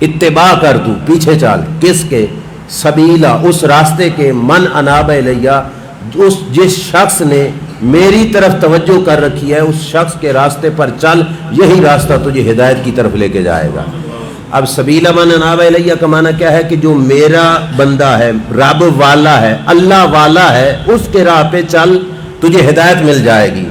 اتباع کر تو پیچھے چل کس کے؟ سبیلا اس راستے کے، من اناب الیہ جس شخص نے میری طرف توجہ کر رکھی ہے اس شخص کے راستے پر چل، یہی راستہ تجھے ہدایت کی طرف لے کے جائے گا۔ اب سبیلا من اناب الیہ کا معنی کیا ہے کہ جو میرا بندہ ہے، رب والا ہے، اللہ والا ہے، اس کے راہ پہ چل تجھے ہدایت مل جائے گی۔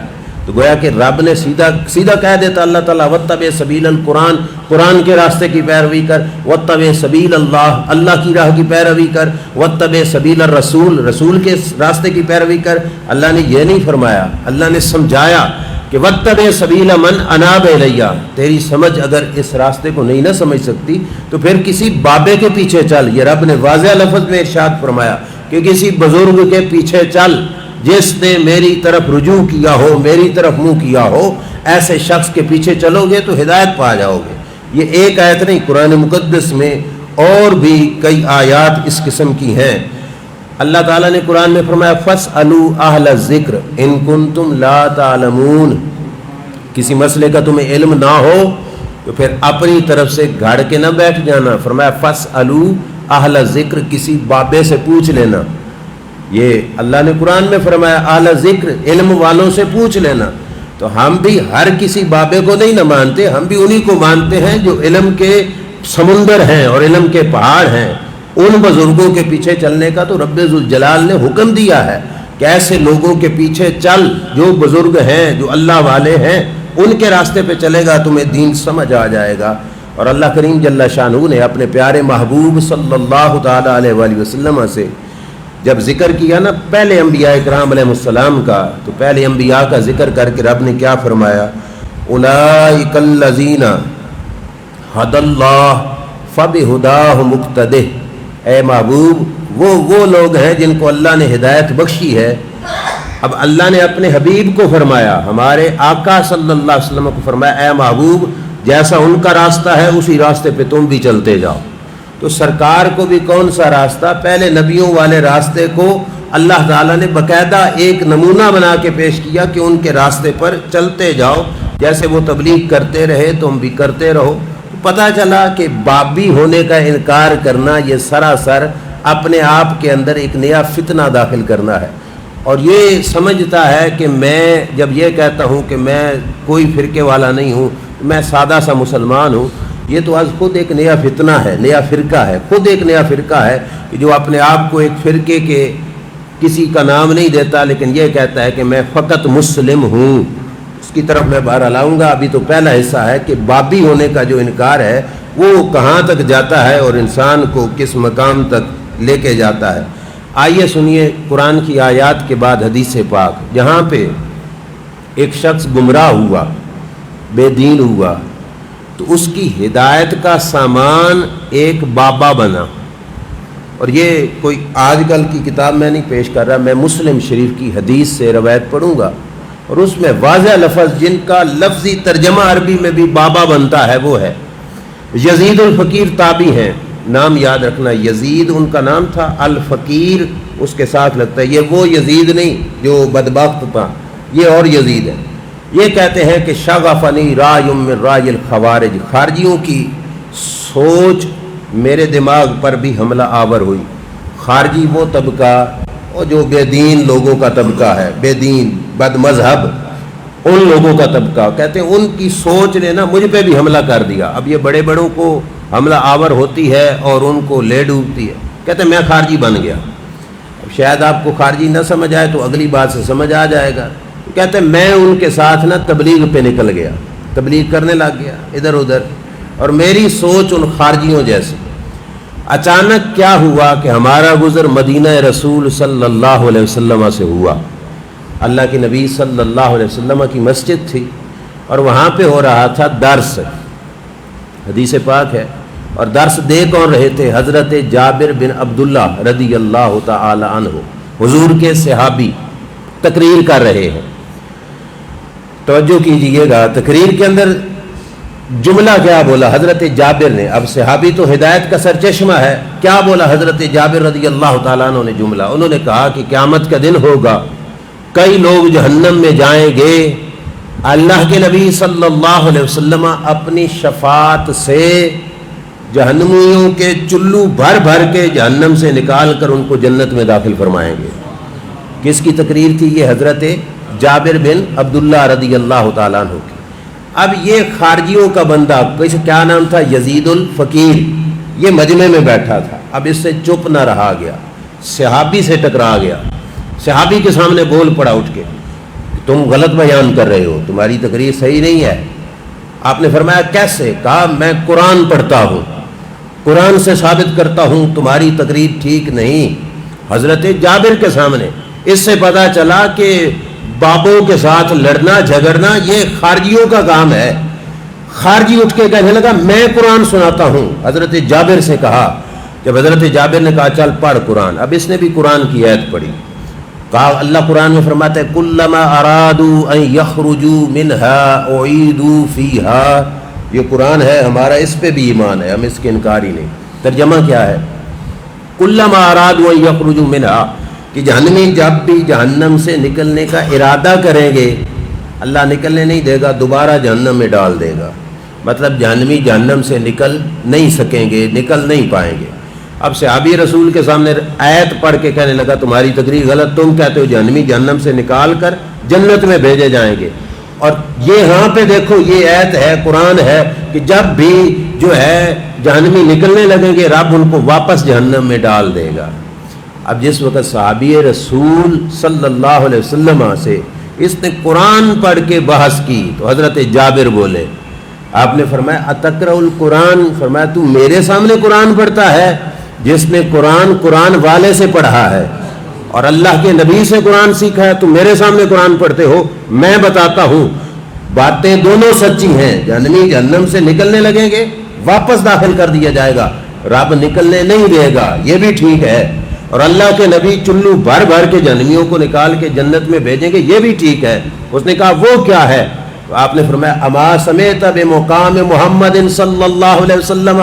تو گویا کہ رب نے سیدھا کہہ دیتا اللہ تعالیٰ واتبع سبیل القرآن، قرآن کے راستے کی پیروی کر، واتبع سبیل اللہ، اللہ کی راہ کی پیروی کر، واتبع سبیل الرسول، رسول کے راستے کی پیروی کر۔ اللہ نے یہ نہیں فرمایا، اللہ نے سمجھایا کہ واتبع سبیل من اناب الیہ۔ تیری سمجھ اگر اس راستے کو نہیں نہ سمجھ سکتی تو پھر کسی بابے کے پیچھے چل۔ یہ رب نے واضح لفظ میں ارشاد فرمایا کہ کسی بزرگ کے پیچھے چل جس نے میری طرف رجوع کیا ہو، میری طرف منہ کیا ہو، ایسے شخص کے پیچھے چلو گے تو ہدایت پا جاؤ گے۔ یہ ایک آیت نہیں، قرآن مقدس میں اور بھی کئی آیات اس قسم کی ہیں۔ اللہ تعالیٰ نے قرآن میں فرمایا فَاسْأَلُوا أَهْلَ الذِّكْرِ إِن كُنتُمْ لَا تَعْلَمُونَ۔ کسی مسئلے کا تمہیں علم نہ ہو تو پھر اپنی طرف سے گھڑ کے نہ بیٹھ جانا۔ فرمایا فَاسْأَلُوا أَهْلَ الذِّكْرِ، کسی بابے سے پوچھ لینا۔ یہ اللہ نے قرآن میں فرمایا اہل ذکر، علم والوں سے پوچھ لینا۔ تو ہم بھی ہر کسی بابے کو نہیں نہ مانتے، ہم بھی انہی کو مانتے ہیں جو علم کے سمندر ہیں اور علم کے پہاڑ ہیں۔ ان بزرگوں کے پیچھے چلنے کا تو رب ذوالجلال نے حکم دیا ہے کہ ایسے لوگوں کے پیچھے چل جو بزرگ ہیں، جو اللہ والے ہیں، ان کے راستے پہ چلے گا تمہیں دین سمجھ آ جائے گا۔ اور اللہ کریم جل شانہ نے اپنے پیارے محبوب صلی اللہ تعالیٰ علیہ وآلہ وسلم سے جب ذکر کیا نا پہلے انبیاء اکرام علیہ السلام کا، تو پہلے انبیاء کا ذکر کر کے رب نے کیا فرمایا؟ اولئک الذین ھدی اللہ فبہداہ مقتدہ۔ اے محبوب وہ لوگ ہیں جن کو اللہ نے ہدایت بخشی ہے۔ اب اللہ نے اپنے حبیب کو فرمایا، ہمارے آقا صلی اللہ علیہ وسلم کو فرمایا اے محبوب جیسا ان کا راستہ ہے اسی راستے پہ تم بھی چلتے جاؤ۔ تو سرکار کو بھی کون سا راستہ؟ پہلے نبیوں والے راستے کو اللہ تعالیٰ نے باقاعدہ ایک نمونہ بنا کے پیش کیا کہ ان کے راستے پر چلتے جاؤ، جیسے وہ تبلیغ کرتے رہے تم بھی کرتے رہو۔ پتہ چلا کہ بابی ہونے کا انکار کرنا یہ سراسر اپنے آپ کے اندر ایک نیا فتنہ داخل کرنا ہے، اور یہ سمجھتا ہے کہ میں جب یہ کہتا ہوں کہ میں کوئی فرقے والا نہیں ہوں، میں سادہ سا مسلمان ہوں، یہ تو آج خود ایک نیا فتنہ ہے، نیا فرقہ ہے، خود ایک نیا فرقہ ہے کہ جو اپنے آپ کو ایک فرقے کے کسی کا نام نہیں دیتا لیکن یہ کہتا ہے کہ میں فقط مسلم ہوں۔ اس کی طرف میں بہرحال آؤں گا۔ ابھی تو پہلا حصہ ہے کہ بابی ہونے کا جو انکار ہے وہ کہاں تک جاتا ہے اور انسان کو کس مقام تک لے کے جاتا ہے۔ آئیے سنیے قرآن کی آیات کے بعد حدیث پاک، جہاں پہ ایک شخص گمراہ ہوا، بے دین ہوا، تو اس کی ہدایت کا سامان ایک بابا بنا۔ اور یہ کوئی آج کل کی کتاب میں نہیں پیش کر رہا، میں مسلم شریف کی حدیث سے روایت پڑھوں گا، اور اس میں واضح لفظ جن کا لفظی ترجمہ عربی میں بھی بابا بنتا ہے وہ ہے یزید الفقیر تابعی ہیں، نام یاد رکھنا، یزید ان کا نام تھا، الفقیر اس کے ساتھ لگتا ہے، یہ وہ یزید نہیں جو بدبخت تھا، یہ اور یزید ہے۔ یہ کہتے ہیں کہ شغفنی رائے من رائے الخوارج، خارجیوں کی سوچ میرے دماغ پر بھی حملہ آور ہوئی۔ خارجی وہ طبقہ اور جو بے دین لوگوں کا طبقہ ہے، بے دین بد مذہب ان لوگوں کا طبقہ، کہتے ہیں ان کی سوچ نے نا مجھ پہ بھی حملہ کر دیا۔ اب یہ بڑے بڑوں کو حملہ آور ہوتی ہے اور ان کو لے ڈوبتی ہے، کہتے ہیں میں خارجی بن گیا۔ اب شاید آپ کو خارجی نہ سمجھ آئے تو اگلی بات سے سمجھ آ جائے گا۔ کہتے ہیں میں ان کے ساتھ نا تبلیغ پہ نکل گیا، تبلیغ کرنے لگ گیا ادھر ادھر، اور میری سوچ ان خارجیوں جیسی۔ اچانک کیا ہوا کہ ہمارا گزر مدینہ رسول صلی اللہ علیہ وسلم سے ہوا۔ اللہ کے نبی صلی اللہ علیہ وسلم کی مسجد تھی اور وہاں پہ ہو رہا تھا درس، حدیث پاک ہے، اور درس دے کون رہے تھے؟ حضرت جابر بن عبداللہ رضی اللہ تعالی عنہ، حضور کے صحابی تقریر کر رہے ہیں۔ توجہ کیجئے گا، تقریر کے اندر جملہ کیا بولا حضرت جابر نے؟ اب صحابی تو ہدایت کا سرچشمہ ہے، کیا بولا حضرت جابر رضی اللہ تعالیٰ عنہ نے جملہ؟ انہوں نے کہا کہ قیامت کا دن ہوگا، کئی لوگ جہنم میں جائیں گے، اللہ کے نبی صلی اللہ علیہ وسلم اپنی شفاعت سے جہنمیوں کے چلو بھر بھر کے جہنم سے نکال کر ان کو جنت میں داخل فرمائیں گے۔ کس کی تقریر تھی یہ؟ حضرت جابر بن عبداللہ رضی اللہ تعالیٰ عنہ کی۔ اب یہ خارجیوں کا بندہ، کیا نام تھا؟ یزید الفقیر، یہ مجمع میں بیٹھا تھا، اب اس سے چپ نہ رہا گیا، صحابی سے ٹکرا گیا، صحابی کے سامنے بول پڑا اٹھ کے، تم غلط بیان کر رہے ہو، تمہاری تقریر صحیح نہیں ہے۔ آپ نے فرمایا کیسے؟ کہا میں قرآن پڑھتا ہوں، قرآن سے ثابت کرتا ہوں تمہاری تقریر ٹھیک نہیں، حضرت جابر کے سامنے۔ اس سے پتہ چلا کہ بابوں کے ساتھ لڑنا جھگڑنا یہ خارجیوں کا کام ہے۔ خارجی اٹھ کے کہنے لگا میں قرآن سناتا ہوں، حضرت جابر سے کہا۔ جب حضرت جابر نے کہا چل پڑھ قرآن، اب اس نے بھی قرآن کی آیت پڑھی۔ کہا اللہ قرآن میں فرماتا ہے کلما ارادوا ان یخرجوا منها اعیدوا فیہا، یہ قرآن ہے ہمارا، اس پہ بھی ایمان ہے، ہم اس کے انکار ہی نہیں۔ ترجمہ کیا ہے؟ کلما ارادوا ان یخرجوا منها، کہ جہنمی جب بھی جہنم سے نکلنے کا ارادہ کریں گے اللہ نکلنے نہیں دے گا، دوبارہ جہنم میں ڈال دے گا۔ مطلب جہنمی جہنم سے نکل نہیں سکیں گے، نکل نہیں پائیں گے۔ اب صحابی رسول کے سامنے آیت پڑھ کے کہنے لگا تمہاری تقریر غلط، تم کہتے ہو جہنمی جہنم سے نکال کر جنت میں بھیجے جائیں گے، اور یہ یہاں پہ دیکھو یہ آیت ہے، قرآن ہے کہ جب بھی جو ہے جہنمی نکلنے لگیں گے رب ان کو واپس جہنم میں ڈال دے گا۔ اب جس وقت صحابی رسول صلی اللہ علیہ وسلم سے اس نے قرآن پڑھ کے بحث کی تو حضرت جابر بولے، آپ نے فرمایا اتقرأ القرآن، فرمایا تو میرے سامنے قرآن پڑھتا ہے؟ جس نے قرآن والے سے پڑھا ہے اور اللہ کے نبی سے قرآن سیکھا ہے، تو میرے سامنے قرآن پڑھتے ہو؟ میں بتاتا ہوں باتیں دونوں سچی ہیں، جہنمی جہنم سے نکلنے لگیں گے واپس داخل کر دیا جائے گا، رب نکلنے نہیں دے گا، یہ بھی ٹھیک ہے، اور اللہ کے نبی چلو بھر بھر کے جہنمیوں کو نکال کے جنت میں بھیجیں گے، یہ بھی ٹھیک ہے۔ اس نے کہا وہ کیا ہے؟ تو آپ نے فرمایا اما سمیت بمقام محمد صلی اللہ علیہ وسلم،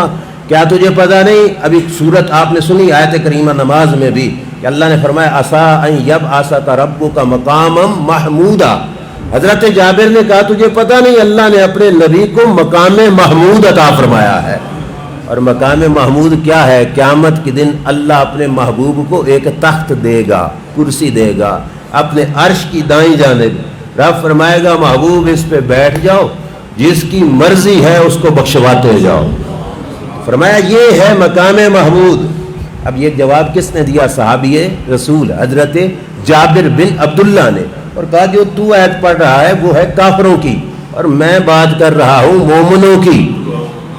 کیا تجھے پتہ نہیں؟ ابھی صورت آپ نے سنی آیت کریمہ نماز میں بھی کہ اللہ نے فرمایا عسیٰ ان یبعثک ربک مقاما محمودا۔ حضرت جابر نے کہا تجھے پتہ نہیں اللہ نے اپنے نبی کو مقام محمود عطا فرمایا ہے، اور مقام محمود کیا ہے؟ قیامت کے دن اللہ اپنے محبوب کو ایک تخت دے گا، کرسی دے گا اپنے عرش کی دائیں جانب، رب فرمائے گا محبوب اس پہ بیٹھ جاؤ، جس کی مرضی ہے اس کو بخشواتے جاؤ۔ فرمایا یہ ہے مقام محمود۔ اب یہ جواب کس نے دیا؟ صحابی رسول حضرت جابر بن عبداللہ نے، اور کہا جو تو آیت پڑھ رہا ہے وہ ہے کافروں کی، اور میں بات کر رہا ہوں مومنوں کی،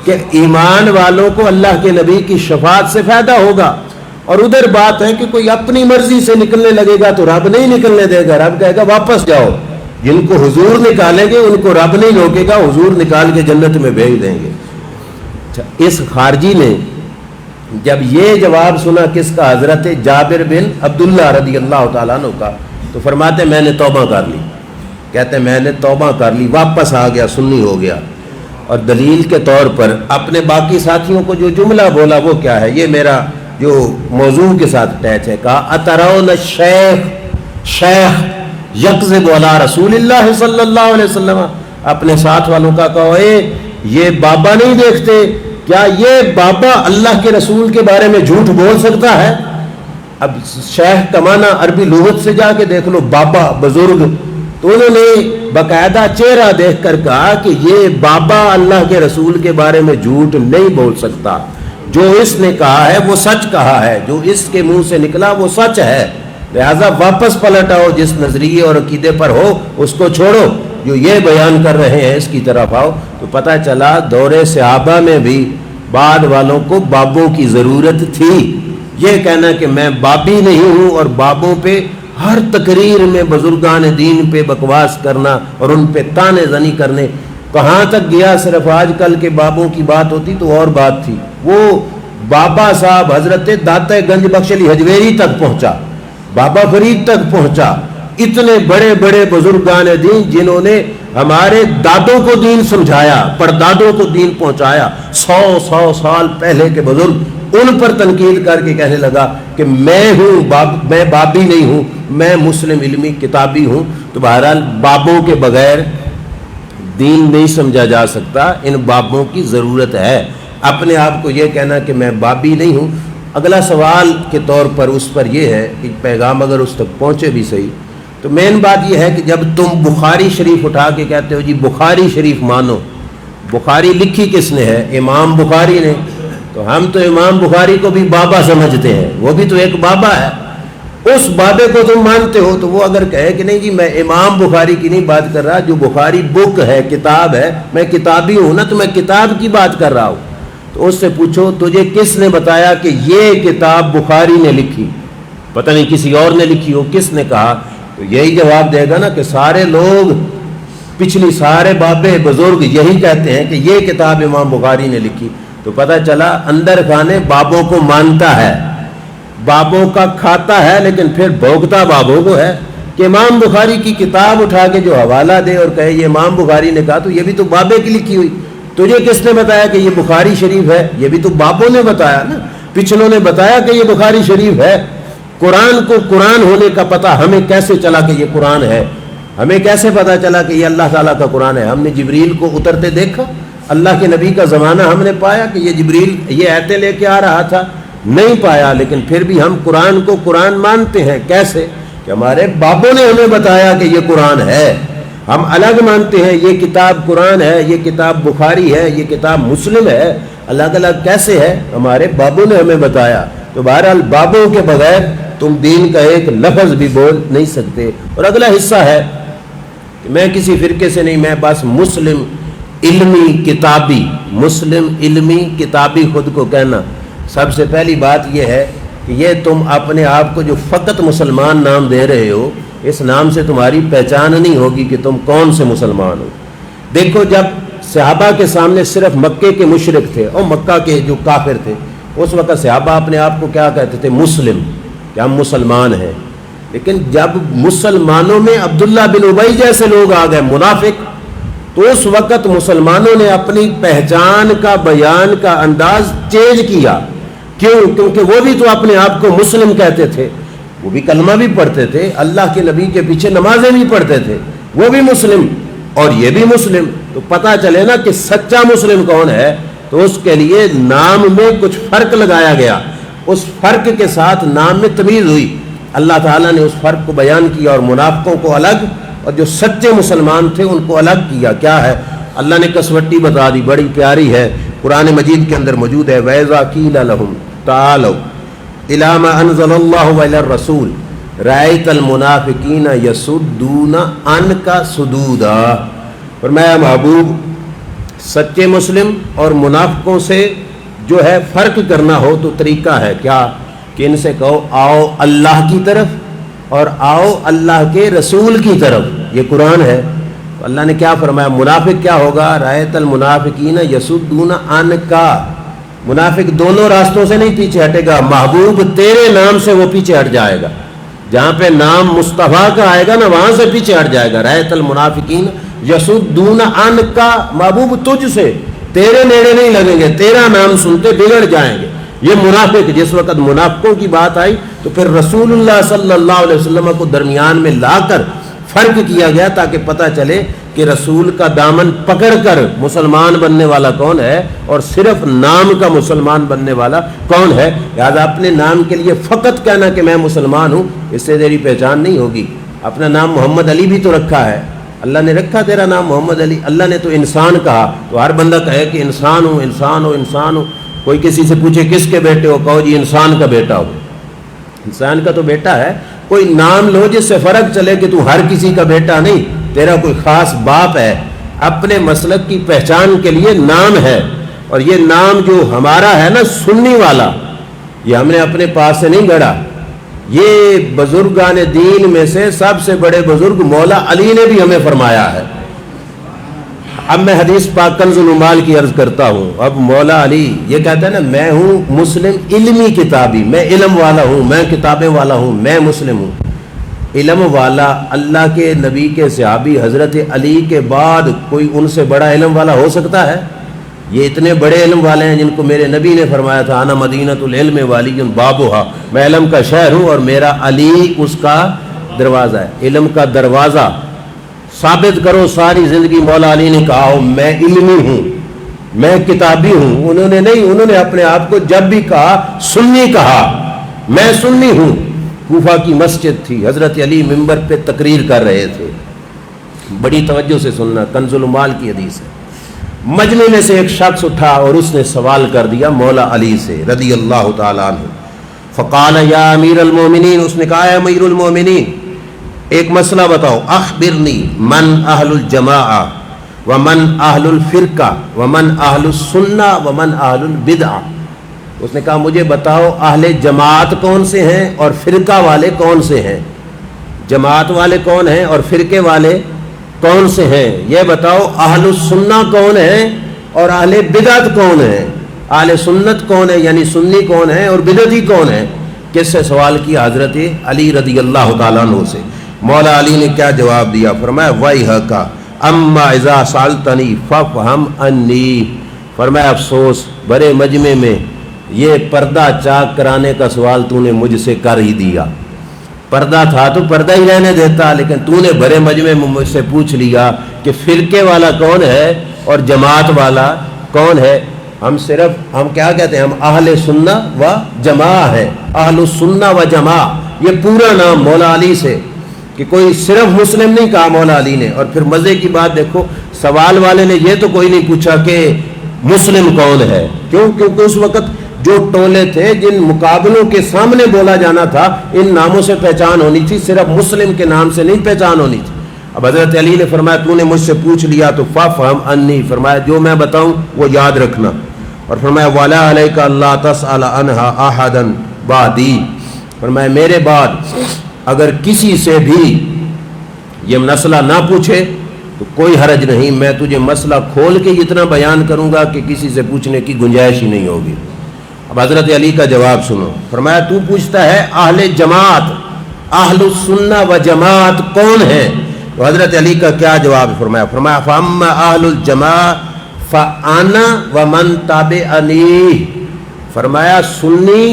کہ ایمان والوں کو اللہ کے نبی کی شفاعت سے فائدہ ہوگا، اور ادھر بات ہے کہ کوئی اپنی مرضی سے نکلنے لگے گا تو رب نہیں نکلنے دے گا، رب کہے گا واپس جاؤ، جن کو حضور نکالیں گے ان کو رب نہیں روکے گا، حضور نکال کے جنت میں بھیج دیں گے۔ اس خارجی نے جب یہ جواب سنا کس کا؟ حضرت جابر بن عبداللہ رضی اللہ تعالیٰ عنہ کا، تو فرماتے میں نے توبہ کر لی، کہتے میں نے توبہ کر لی، واپس آ گیا، سنی ہو گیا۔ اور دلیل کے طور پر اپنے باقی ساتھیوں کو جو جملہ بولا وہ کیا ہے؟ یہ میرا جو موضوع کے ساتھ اٹیچ ہے، کہا اترون شیخ یکذب علی رسول اللہ صلی اللہ علیہ وسلم، اپنے ساتھ والوں کا کہو اے یہ بابا نہیں دیکھتے کیا یہ بابا اللہ کے رسول کے بارے میں جھوٹ بول سکتا ہے؟ اب شیخ کا معنی عربی لغت سے جا کے دیکھ لو، بابا بزرگ، تو انہوں نے باقاعدہ چہرہ دیکھ کر کہا کہ یہ بابا اللہ کے رسول کے بارے میں جھوٹ نہیں بول سکتا، جو اس نے کہا ہے وہ سچ کہا ہے، جو اس کے منہ سے نکلا وہ سچ ہے، لہذا واپس پلٹ آؤ، جس نظریے اور عقیدے پر ہو اس کو چھوڑو، جو یہ بیان کر رہے ہیں اس کی طرف آؤ۔ تو پتہ چلا دور صحابہ میں بھی بعد والوں کو بابوں کی ضرورت تھی۔ یہ کہنا کہ میں بابی نہیں ہوں اور بابوں پہ ہر تقریر میں بزرگان دین پہ بکواس کرنا اور ان پہ تانے زنی کرنے کہاں تک گیا؟ صرف آج کل کے بابوں کی بات ہوتی تو اور بات تھی، وہ بابا صاحب حضرت داتا گنج بخش علی حجویری تک پہنچا، بابا فرید تک پہنچا، اتنے بڑے بڑے بزرگان دین جنہوں نے ہمارے دادوں کو دین سمجھایا، پردادوں کو دین پہنچایا، 100 سال پہلے کے بزرگ، ان پر تنقید کر کے کہنے لگا کہ میں بابی نہیں ہوں، میں مسلم علمی کتابی ہوں۔ تو بہرحال بابوں کے بغیر دین نہیں سمجھا جا سکتا، ان بابوں کی ضرورت ہے۔ اپنے آپ کو یہ کہنا کہ میں بابی نہیں ہوں۔ اگلا سوال کے طور پر اس پر یہ ہے کہ پیغام اگر اس تک پہنچے بھی صحیح، تو مین بات یہ ہے کہ جب تم بخاری شریف اٹھا کے کہتے ہو جی بخاری شریف مانو، بخاری لکھی کس نے ہے؟ امام بخاری نے، تو ہم تو امام بخاری کو بھی بابا سمجھتے ہیں، وہ بھی تو ایک بابا ہے، اس بابے کو تم مانتے ہو۔ تو وہ اگر کہے کہ نہیں جی میں امام بخاری کی نہیں بات کر رہا، جو بخاری بک ہے، کتاب ہے، میں کتابی ہوں نا، تو میں کتاب کی بات کر رہا ہوں، تو اس سے پوچھو تجھے کس نے بتایا کہ یہ کتاب بخاری نے لکھی؟ پتہ نہیں کسی اور نے لکھی ہو، کس نے کہا؟ تو یہی جواب دے گا نا کہ سارے لوگ پچھلی سارے بابے بزرگ یہی کہتے ہیں کہ یہ کتاب امام بخاری نے لکھی۔ تو پتہ چلا اندر کھانے بابوں کو مانتا ہے، بابوں کا کھاتا ہے، لیکن پھر بھوگتا بابوں کو ہے کہ امام بخاری کی کتاب اٹھا کے جو حوالہ دے اور کہے یہ امام بخاری نے کہا، تو یہ بھی تو بابے کی لکھی ہوئی۔ تجھے کس نے بتایا کہ یہ بخاری شریف ہے؟ یہ بھی تو بابوں نے بتایا نا، پچھلوں نے بتایا کہ یہ بخاری شریف ہے۔ قرآن کو قرآن ہونے کا پتہ ہمیں کیسے چلا کہ یہ قرآن ہے؟ ہمیں کیسے پتہ چلا کہ یہ اللہ تعالیٰ کا قرآن ہے؟ ہم نے جبریل کو اترتے دیکھا؟ اللہ کے نبی کا زمانہ ہم نے پایا کہ یہ جبریل یہ آیتیں لے کے آ رہا تھا؟ نہیں پایا، لیکن پھر بھی ہم قرآن کو قرآن مانتے ہیں۔ کیسے؟ کہ ہمارے بابوں نے ہمیں بتایا کہ یہ قرآن ہے۔ ہم الگ مانتے ہیں یہ کتاب قرآن ہے، یہ کتاب بخاری ہے، یہ کتاب مسلم ہے، الگ الگ کیسے ہے؟ ہمارے بابوں نے ہمیں بتایا۔ تو بہرحال بابوں کے بغیر تم دین کا ایک لفظ بھی بول نہیں سکتے۔ اور اگلا حصہ ہے کہ میں کسی فرقے سے نہیں، میں بس مسلم علمی کتابی، مسلم علمی کتابی خود کو کہنا۔ سب سے پہلی بات یہ ہے کہ یہ تم اپنے آپ کو جو فقط مسلمان نام دے رہے ہو، اس نام سے تمہاری پہچان نہیں ہوگی کہ تم کون سے مسلمان ہو۔ دیکھو جب صحابہ کے سامنے صرف مکے کے مشرک تھے اور مکہ کے جو کافر تھے، اس وقت صحابہ اپنے آپ کو کیا کہتے تھے؟ مسلم، کہ ہم مسلمان ہیں۔ لیکن جب مسلمانوں میں عبداللہ بن ابی جیسے لوگ آ گئے منافق، تو اس وقت مسلمانوں نے اپنی پہچان کا بیان کا انداز چینج کیا۔ کیوں؟ کیونکہ وہ بھی تو اپنے آپ کو مسلم کہتے تھے، وہ بھی کلمہ بھی پڑھتے تھے، اللہ کے نبی کے پیچھے نمازیں بھی پڑھتے تھے، وہ بھی مسلم اور یہ بھی مسلم۔ تو پتہ چلے نا کہ سچا مسلم کون ہے۔ تو اس کے لیے نام میں کچھ فرق لگایا گیا، اس فرق کے ساتھ نام میں تمیز ہوئی۔ اللہ تعالیٰ نے اس فرق کو بیان کیا اور منافقوں کو الگ اور جو سچے مسلمان تھے ان کو الگ کیا۔ کیا ہے؟ اللہ نے کسوٹی بتا دی، بڑی پیاری ہے، قرآن مجید کے اندر موجود ہے۔ وَإِذَا قِيلَ لَهُمْ تَعَالَوْا إِلَىٰ مَا أَنزَلَ اللَّهُ وَإِلَى الرَّسُولِ رَأَيْتَ الْمُنَافِقِينَ يَصُدُّونَ عَنْكَ صُدُودًا۔ فرمایا محبوب سچے مسلم اور منافقوں سے جو ہے فرق کرنا ہو تو طریقہ ہے کیا؟ کہ ان سے کہو آؤ اللہ کی طرف اور آؤ اللہ کے رسول کی طرف، یہ قرآن ہے۔ تو اللہ نے کیا فرمایا؟ منافق کیا ہوگا؟ رأیت المنافقین یصدون عنک، منافق دونوں راستوں سے نہیں پیچھے ہٹے گا، محبوب تیرے نام سے وہ پیچھے ہٹ جائے گا، جہاں پہ نام مصطفیٰ کا آئے گا نا وہاں سے پیچھے ہٹ جائے گا۔ رأیت المنافقین یصدون عنک، محبوب تجھ سے، تیرے نیڑے نہیں لگیں گے، تیرا نام سنتے بگڑ جائیں گے۔ یہ منافق، جس وقت منافقوں کی بات آئی تو پھر رسول اللہ صلی اللہ علیہ وسلم کو درمیان میں لا کر فرق کیا گیا تاکہ پتہ چلے کہ رسول کا دامن پکڑ کر مسلمان بننے والا کون ہے اور صرف نام کا مسلمان بننے والا کون ہے۔ لہٰذا اپنے نام کے لیے فقط کہنا کہ میں مسلمان ہوں، اس سے تیری پہچان نہیں ہوگی۔ اپنا نام محمد علی بھی تو رکھا ہے، اللہ نے رکھا تیرا نام محمد علی، اللہ نے تو انسان کہا، تو ہر بندہ کہے کہ انسان ہوں انسان ہوں انسان ہوں۔ کوئی کسی سے پوچھے کس کے بیٹے ہو، کہو جی انسان کا بیٹا ہو، انسان کا تو بیٹا ہے۔ کوئی نام لو جس سے فرق چلے کہ تو ہر کسی کا بیٹا نہیں، تیرا کوئی خاص باپ ہے۔ اپنے مسلک کی پہچان کے لیے نام ہے، اور یہ نام جو ہمارا ہے نا سنی والا، یہ ہم نے اپنے پاس سے نہیں گھڑا، یہ بزرگان دین میں سے سب سے بڑے بزرگ مولا علی نے بھی ہمیں فرمایا ہے۔ اب میں حدیث پاک کنز العمال کی عرض کرتا ہوں۔ اب مولا علی یہ کہتا ہے نا میں ہوں مسلم علمی کتابی، میں علم والا ہوں، میں کتابیں والا ہوں، میں مسلم ہوں۔ علم والا اللہ کے نبی کے صحابی حضرت علی کے بعد کوئی ان سے بڑا علم والا ہو سکتا ہے؟ یہ اتنے بڑے علم والے ہیں جن کو میرے نبی نے فرمایا تھا انا مدینۃ العلم والی بابھا، میں علم کا شہر ہوں اور میرا علی اس کا دروازہ ہے۔ علم کا دروازہ ثابت کرو، ساری زندگی مولا علی نے کہا ہو میں علمی ہوں، میں کتابی ہوں، انہوں نے نہیں، انہوں نے اپنے آپ کو جب بھی کہا سنی کہا، میں سنی ہوں۔ کوفہ کی مسجد تھی، حضرت علی منبر پہ تقریر کر رہے تھے، بڑی توجہ سے سننا، کنز المال کی حدیث ہے۔ مجمع میں سے ایک شخص اٹھا اور اس نے سوال کر دیا مولا علی سے رضی اللہ تعالیٰ عنہ، فقال یا امیر المومنین، اس نے کہا اے امیر المومنین ایک مسئلہ بتاؤ، اخبرنی من اہل الجماعہ ومن اہل الفرقہ ومن اہل السنہ ومن اہل البدعہ۔ اس نے کہا مجھے بتاؤ اہل جماعت کون سے ہیں اور فرقہ والے کون سے ہیں، جماعت والے کون ہیں اور فرقے والے کون سے ہیں، یہ بتاؤ اہل السنہ کون ہیں اور اہل بدعت کون ہیں، اہل سنت کون ہے یعنی سنی کون ہے اور بدعتی کون ہے۔ کس سے سوال کیا؟ حضرت علی رضی اللہ تعالیٰ عنہ سے۔ مولا علی نے کیا جواب دیا؟ فرمایا وَيْحَكَ اما اذا سألتنی فافہم انی، فرمایا افسوس بڑے مجمع میں یہ پردہ چاک کرانے کا سوال تو نے مجھ سے کر ہی دیا، پردہ تھا تو پردہ ہی رہنے دیتا، لیکن تو نے بڑے مجمع میں مجھ سے پوچھ لیا کہ فرقے والا کون ہے اور جماعت والا کون ہے۔ ہم کیا کہتے ہیں؟ ہم اہل سنہ و جماع ہے، اہل السنہ و جماع، یہ پورا نام مولا علی سے، کہ کوئی صرف مسلم نہیں کہا مولا علی نے۔ اور پھر مزے کی بات دیکھو، سوال والے نے یہ تو کوئی نہیں پوچھا کہ مسلم کون ہے، کیوں؟ کیونکہ اس وقت جو ٹولے تھے جن مقابلوں کے سامنے بولا جانا تھا ان ناموں سے پہچان ہونی تھی، صرف مسلم کے نام سے نہیں پہچان ہونی تھی۔ اب حضرت علی نے فرمایا تو نے مجھ سے پوچھ لیا تو فافہم انی، فرمایا جو میں بتاؤں وہ یاد رکھنا، اور فرمایا وَلَا عَلَيْكَ اللَّا تَسْأَلَ عَنْهَا أَحَدًا بَعْدِي، فرمایا میرے بعد اگر کسی سے بھی یہ مسئلہ نہ پوچھے تو کوئی حرج نہیں، میں تجھے مسئلہ کھول کے اتنا بیان کروں گا کہ کسی سے پوچھنے کی گنجائش ہی نہیں ہوگی۔ اب حضرت علی کا جواب سنو، فرمایا تو پوچھتا ہے اہل جماعت، اہل السنہ و جماعت کون ہے؟ تو حضرت علی کا کیا جواب؟ فرمایا فَأَمَّا أَهْلُ الْجَمَاعَ فَأَنَا وَمَنْ تَابِعَنِي، فرمایا سنی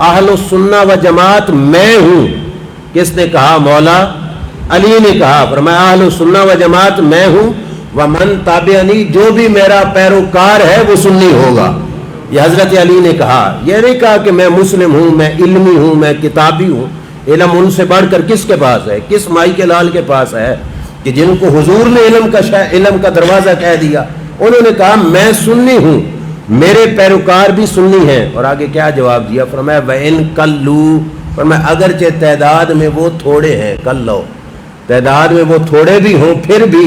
اہل السنہ و جماعت میں ہوں۔ کس نے کہا؟ مولا علی نے کہا۔ فرمایا اہل السنہ و جماعت میں ہوں، وَمَنْ تَابِعَنِي، جو بھی میرا پیروکار ہے وہ سنی ہوگا۔ یہ حضرت علی نے کہا، یہ نہیں کہا کہ میں مسلم ہوں، میں علمی ہوں، میں کتابی ہوں۔ علم ان سے بڑھ کر کس کے پاس ہے؟ کس مائی کے لال کے پاس ہے کہ جن کو حضور نے علم کا دروازہ کہہ دیا؟ انہوں نے کہا میں سنی ہوں، میرے پیروکار بھی سنی ہیں۔ اور آگے کیا جواب دیا؟ فرمایا وَإِن قَلُّوا، فرمایا اگرچہ تعداد میں وہ تھوڑے ہیں، کلو تعداد میں وہ تھوڑے بھی ہوں، پھر بھی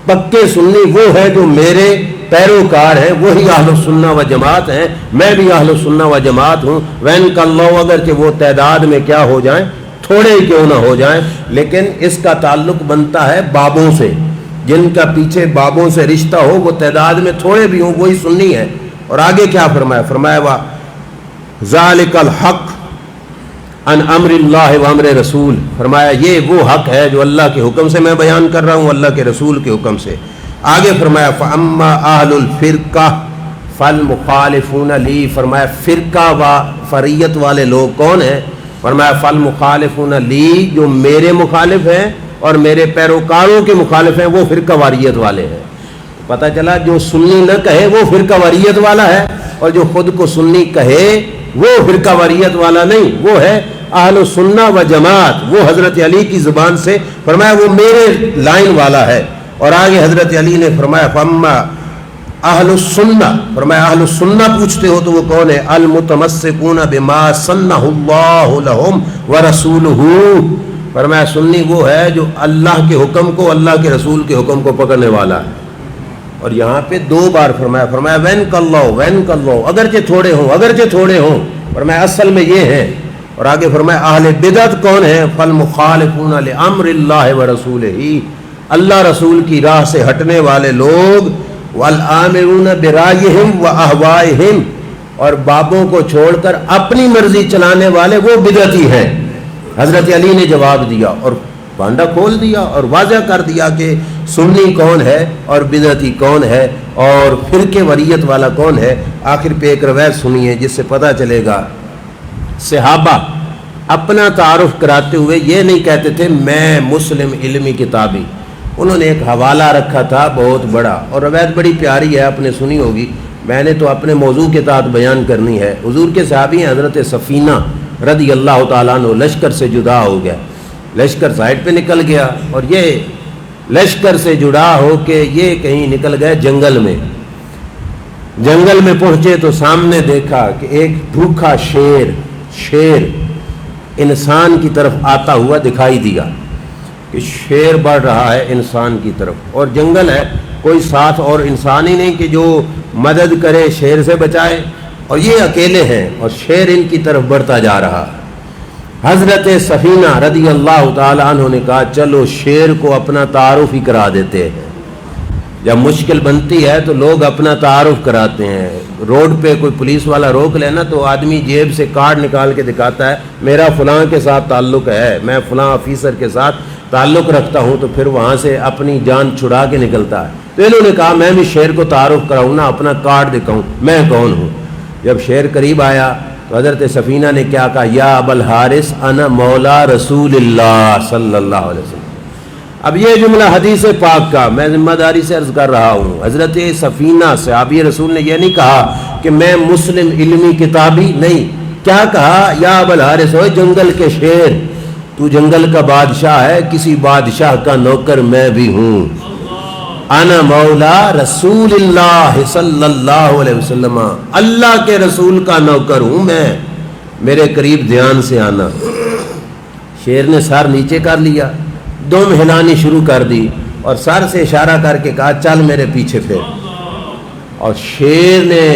پکے سنی وہ ہے جو میرے پیروکار ہیں، وہی اہل السنہ و جماعت ہیں، میں بھی اہل السنہ و جماعت ہوں۔ وین کلو، اگرچہ وہ تعداد میں کیا ہو جائیں، تھوڑے ہی کیوں نہ ہو جائیں، لیکن اس کا تعلق بنتا ہے بابوں سے، جن کا پیچھے بابوں سے رشتہ ہو، وہ تعداد میں تھوڑے بھی ہوں، وہی سنی ہے۔ اور آگے کیا فرمایا؟ فرمایا ذالک الحق ان امر اللہ و امر رسول، فرمایا یہ وہ حق ہے جو اللہ کے حکم سے میں بیان کر رہا ہوں، اللہ کے رسول کے حکم سے۔ آگے فرمایا فَأَمَّا أَهْلُ الْفِرْقَةِ فَالْمُخَالِفُونَ لِي، فرمایا فرقہ و فریت والے لوگ کون ہیں؟ فرمایا فَالْمُخَالِفُونَ لِي، جو میرے مخالف ہیں اور میرے پیروکاروں کے مخالف ہیں، وہ فرقہ واریت والے ہیں۔ پتہ چلا جو سنی نہ کہے وہ فرقہ واریت والا ہے، اور جو خود کو سنی کہے وہ فرقہ واریت والا نہیں، وہ ہے اہل السنہ و جماعت۔ وہ حضرت علی کی زبان سے فرمایا وہ میرے لائن والا ہے۔ اور آگے حضرت علی نے فرمایا فَأَمَّا اہل السنہ، فرمایا اہل السنہ پوچھتے ہو تو وہ کون ہے؟ المتمسکون بما سنہ اللہ لہم ورسولہ، فرمایا سنی وہ ہے جو اللہ کے حکم کو، اللہ کے رسول کے حکم کو پکڑنے والا ہے۔ اور یہاں پہ دو بار فرمایا وین کلو، اگرچہ تھوڑے ہوں، اگرچہ تھوڑے ہوں، فرمایا اصل میں یہ ہے۔ اور آگے فرمایا اہل بدعت کون ہے؟ فالمخالفون لامر اللہ ورسولہ، اللہ رسول کی راہ سے ہٹنے والے لوگ، والآمرون برائیہم واہوائہم، اور بابوں کو چھوڑ کر اپنی مرضی چلانے والے وہ بدعتی ہیں۔ حضرت علی نے جواب دیا اور بانڈا کھول دیا اور واضح کر دیا کہ سنی کون ہے اور بدعتی کون ہے اور فرقے وریت والا کون ہے۔ آخر پہ ایک روایت سنیے جس سے پتہ چلے گا، صحابہ اپنا تعارف کراتے ہوئے یہ نہیں کہتے تھے میں مسلم علمی کتابی، انہوں نے ایک حوالہ رکھا تھا بہت بڑا، اور روایت بڑی پیاری ہے، آپ نے سنی ہوگی، میں نے تو اپنے موضوع کے تحت بیان کرنی ہے۔ حضور کے صحابی ہیں حضرت سفینہ رضی اللہ تعالیٰ عنہ، لشکر سے جدا ہو گیا، لشکر سائڈ پہ نکل گیا، اور یہ لشکر سے جدا ہو کے یہ کہیں نکل گئے جنگل میں۔ جنگل میں پہنچے تو سامنے دیکھا کہ ایک بھوکھا شیر انسان کی طرف آتا ہوا دکھائی دیا، کہ شیر بڑھ رہا ہے انسان کی طرف، اور جنگل ہے، کوئی ساتھ اور انسان ہی نہیں کہ جو مدد کرے شیر سے بچائے، اور یہ اکیلے ہیں اور شیر ان کی طرف بڑھتا جا رہا۔ حضرت سفینہ رضی اللہ تعالیٰ عنہ نے کہا چلو شیر کو اپنا تعارف ہی کرا دیتے ہیں۔ جب مشکل بنتی ہے تو لوگ اپنا تعارف کراتے ہیں۔ روڈ پہ کوئی پولیس والا روک لینا تو آدمی جیب سے کارڈ نکال کے دکھاتا ہے میرا فلاں کے ساتھ تعلق ہے، میں فلاں آفیسر کے ساتھ تعلق رکھتا ہوں، تو پھر وہاں سے اپنی جان چھڑا کے نکلتا ہے۔ تو انہوں نے کہا میں بھی شیر کو تعارف کراؤں نا، اپنا کارڈ دکھاؤں میں کون ہوں۔ جب شیر قریب آیا تو حضرت سفینہ نے کیا کہا، یا ابا الحارث انا مولا رسول اللہ صلی اللہ علیہ وسلم۔ اب یہ جملہ حدیث پاک کا میں ذمہ داری سے عرض کر رہا ہوں۔ حضرت سفینہ صحابی رسول نے یہ نہیں کہا کہ میں مسلم علمی کتابی، نہیں، کیا کہا، یا ابا الحارث ہوئے جنگل کے شیر، تو جنگل کا بادشاہ ہے، کسی بادشاہ کا نوکر میں بھی ہوں، انا مولا رسول اللہ صلی اللہ علیہ وسلم، اللہ کے رسول کا نوکر ہوں میں، میرے قریب دھیان سے آنا۔ شیر نے سر نیچے کر لیا، دم ہلانی شروع کر دی، اور سر سے اشارہ کر کے کہا چل میرے پیچھے پھر، اور شیر نے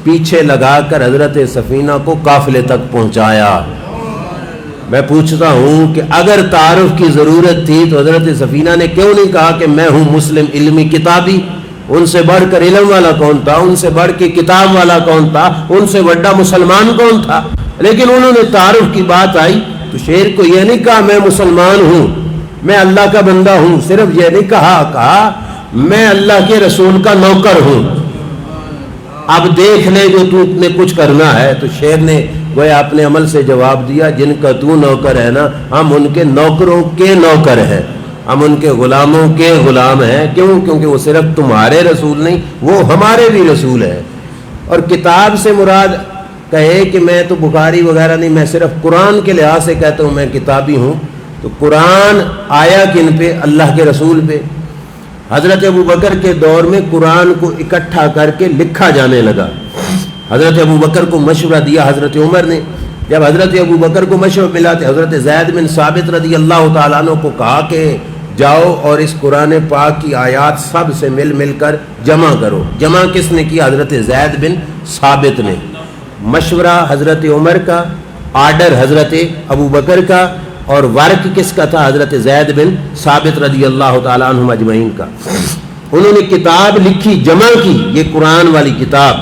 پیچھے لگا کر حضرت سفینہ کو قافلے تک پہنچایا۔ میں پوچھتا ہوں کہ اگر تعارف کی ضرورت تھی تو حضرت سفینہ نے کیوں نہیں کہا کہ میں ہوں مسلم علمی کتابی؟ ان سے بڑھ کر علم والا کون تھا؟ ان سے بڑھ کے کتاب والا کون تھا؟ ان سے بڑا مسلمان کون تھا؟ لیکن انہوں نے تعارف کی بات آئی تو شیر کو یہ نہیں کہا میں مسلمان ہوں، میں اللہ کا بندہ ہوں، صرف یہ نہیں کہا میں اللہ کے رسول کا نوکر ہوں، اب دیکھ لے جو تو نے کچھ کرنا ہے۔ تو شیر نے گویا اپنے عمل سے جواب دیا جن کا تو نوکر ہے نا، ہم ان کے نوکروں کے نوکر ہیں، ہم ان کے غلاموں کے غلام ہیں۔ کیوں؟ کیونکہ وہ صرف تمہارے رسول نہیں، وہ ہمارے بھی رسول ہیں۔ اور کتاب سے مراد کہے کہ میں تو بخاری وغیرہ نہیں، میں صرف قرآن کے لحاظ سے کہتا ہوں میں کتابی ہوں، تو قرآن آیا کن پہ؟ اللہ کے رسول پہ۔ حضرت ابو بکر کے دور میں قرآن کو اکٹھا کر کے لکھا جانے لگا۔ حضرت ابو بکر کو مشورہ دیا حضرت عمر نے، جب حضرت ابو بکر کو مشورہ ملا تو حضرت زید بن ثابت رضی اللہ تعالیٰ عنہ کو کہا کہ جاؤ اور اس قرآن پاک کی آیات سب سے مل کر جمع کرو۔ جمع کس نے کیا؟ حضرت زید بن ثابت نے۔ مشورہ حضرت عمر کا، آرڈر حضرت ابو بکر کا، اور ورک کس کا تھا؟ حضرت زید بن ثابت رضی اللہ تعالیٰ عنہ اجمعین کا۔ انہوں نے کتاب لکھی، جمع کی، یہ قرآن والی کتاب۔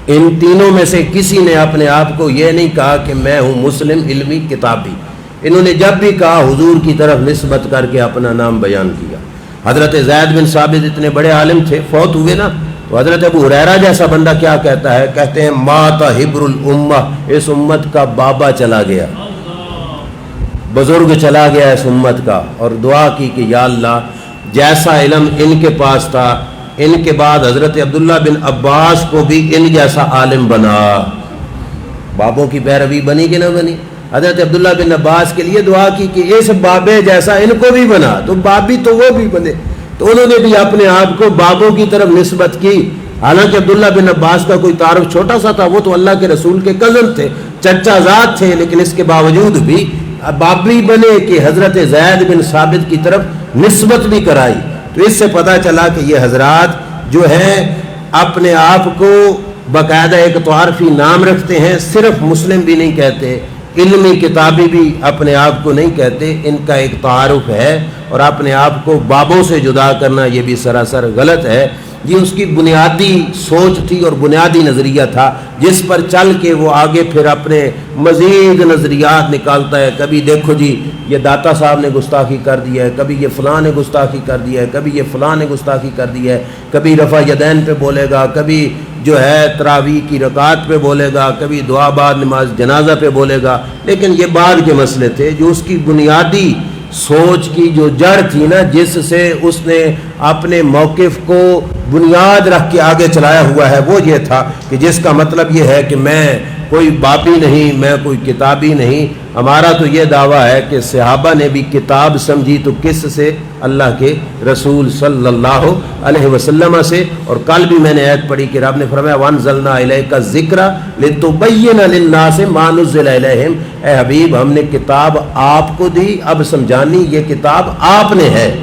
ان تینوں میں سے کسی نے اپنے آپ کو یہ نہیں کہا کہ میں ہوں مسلم علمی کتابی، انہوں نے جب بھی کہا حضور کی طرف نسبت کر کے اپنا نام بیان کیا۔ حضرت زید بن ثابت اتنے بڑے عالم تھے، فوت ہوئے نا، تو حضرت ابو ہریرہ جیسا بندہ کیا کہتا ہے؟ کہتے ہیں مات حبر الامہ، اس امت کا بابا چلا گیا، بزرگ چلا گیا اس امت کا، اور دعا کی کہ یا اللہ جیسا علم ان کے پاس تھا، ان کے بعد حضرت عبداللہ بن عباس کو بھی ان جیسا عالم بنا۔ بابوں کی پیروی بنی کہ نہ بنی؟ حضرت عبداللہ بن عباس کے لیے دعا کی کہ اس بابے جیسا ان کو بھی بنا، تو بابی تو وہ بھی بنے، تو انہوں نے بھی اپنے آپ کو بابوں کی طرف نسبت کی۔ حالانکہ عبداللہ بن عباس کا کوئی تعارف چھوٹا سا تھا، وہ تو اللہ کے رسول کے کزن تھے، چچا زاد تھے، لیکن اس کے باوجود بھی بابی بنے کہ حضرت زید بن ثابت کی طرف نسبت بھی کرائی۔ تو اس سے پتہ چلا کہ یہ حضرات جو ہیں اپنے آپ کو باقاعدہ ایک تعارفی نام رکھتے ہیں، صرف مسلم بھی نہیں کہتے، علمی کتابی بھی اپنے آپ کو نہیں کہتے، ان کا ایک تعارف ہے، اور اپنے آپ کو بابوں سے جدا کرنا یہ بھی سراسر غلط ہے۔ یہ اس کی بنیادی سوچ تھی اور بنیادی نظریہ تھا جس پر چل کے وہ آگے پھر اپنے مزید نظریات نکالتا ہے۔ کبھی دیکھو جی یہ داتا صاحب نے گستاخی کر دی ہے، کبھی یہ فلاں نے گستاخی کر دی ہے، کبھی یہ فلاں نے گستاخی کر دی ہے، کبھی رفع یدین پہ بولے گا، کبھی جو ہے تراویح کی رکعت پہ بولے گا، کبھی دعا بعد نماز جنازہ پہ بولے گا، لیکن یہ بعد کے مسئلے تھے۔ جو اس کی بنیادی سوچ کی جو جڑ تھی نا، جس سے اس نے اپنے موقف کو بنیاد رکھ کے آگے چلایا ہوا ہے، وہ یہ تھا کہ جس کا مطلب یہ ہے کہ میں کوئی بابی نہیں، میں کوئی کتابی نہیں۔ ہمارا تو یہ دعویٰ ہے کہ صحابہ نے بھی کتاب سمجھی تو کس سے؟ اللہ کے رسول صلی اللہ علیہ وسلم سے۔ اور کل بھی میں نے آیت پڑھی کہ رب نے فرمایا وَأَنزَلْنَا إِلَيْكَ الذِّكْرَ لِتُبَيِّنَ لِلنَّاسِ مَا نُزِّلَ إِلَيْهِمْ۔ اے حبیب، ہم نے کتاب آپ کو دی، اب سمجھانی یہ کتاب آپ نے ہے۔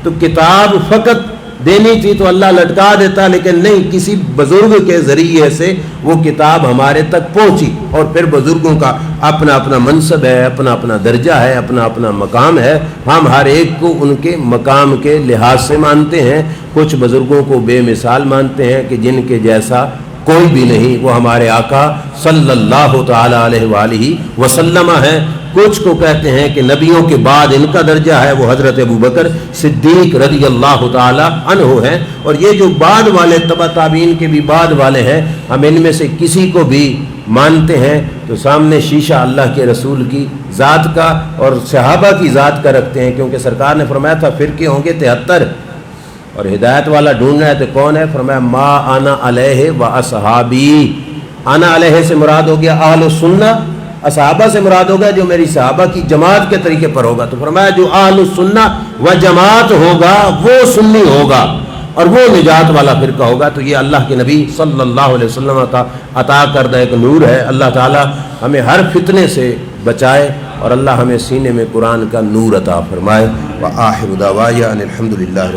تو کتاب فقط دینی تھی تو اللہ لٹکا دیتا، لیکن نہیں، کسی بزرگ کے ذریعے سے وہ کتاب ہمارے تک پہنچی۔ اور پھر بزرگوں کا اپنا اپنا منصب ہے، اپنا اپنا درجہ ہے، اپنا اپنا مقام ہے۔ ہم ہر ایک کو ان کے مقام کے لحاظ سے مانتے ہیں۔ کچھ بزرگوں کو بے مثال مانتے ہیں کہ جن کے جیسا کوئی بھی نہیں، وہ ہمارے آقا صلی اللہ تعالی علیہ وآلہ وسلم ہیں۔ کچھ کو کہتے ہیں کہ نبیوں کے بعد ان کا درجہ ہے، وہ حضرت ابوبکر صدیق رضی اللہ تعالی عنہ ہیں۔ اور یہ جو بعد والے تبع تابعین کے بھی بعد والے ہیں، ہم ان میں سے کسی کو بھی مانتے ہیں تو سامنے شیشہ اللہ کے رسول کی ذات کا اور صحابہ کی ذات کا رکھتے ہیں، کیونکہ سرکار نے فرمایا تھا فرقے ہوں گے 73، اور ہدایت والا ڈھونڈنا ہے تو کون ہے؟ فرمایا ما انا علیہ و اصحابی۔ انا علیہ سے مراد ہو گیا اہل السنہ، اصحابہ سے مراد ہوگا جو میری صحابہ کی جماعت کے طریقے پر ہوگا۔ تو فرمایا جو اہل السنہ و جماعت ہوگا وہ سنی ہوگا اور وہ نجات والا فرقہ ہوگا۔ تو یہ اللہ کے نبی صلی اللہ علیہ وسلم کا عطا کردہ ایک نور ہے۔ اللہ تعالی ہمیں ہر فتنے سے بچائے اور اللہ ہمیں سینے میں قرآن کا نور عطا فرمائے۔ وآخر دعوانا الحمدللہ۔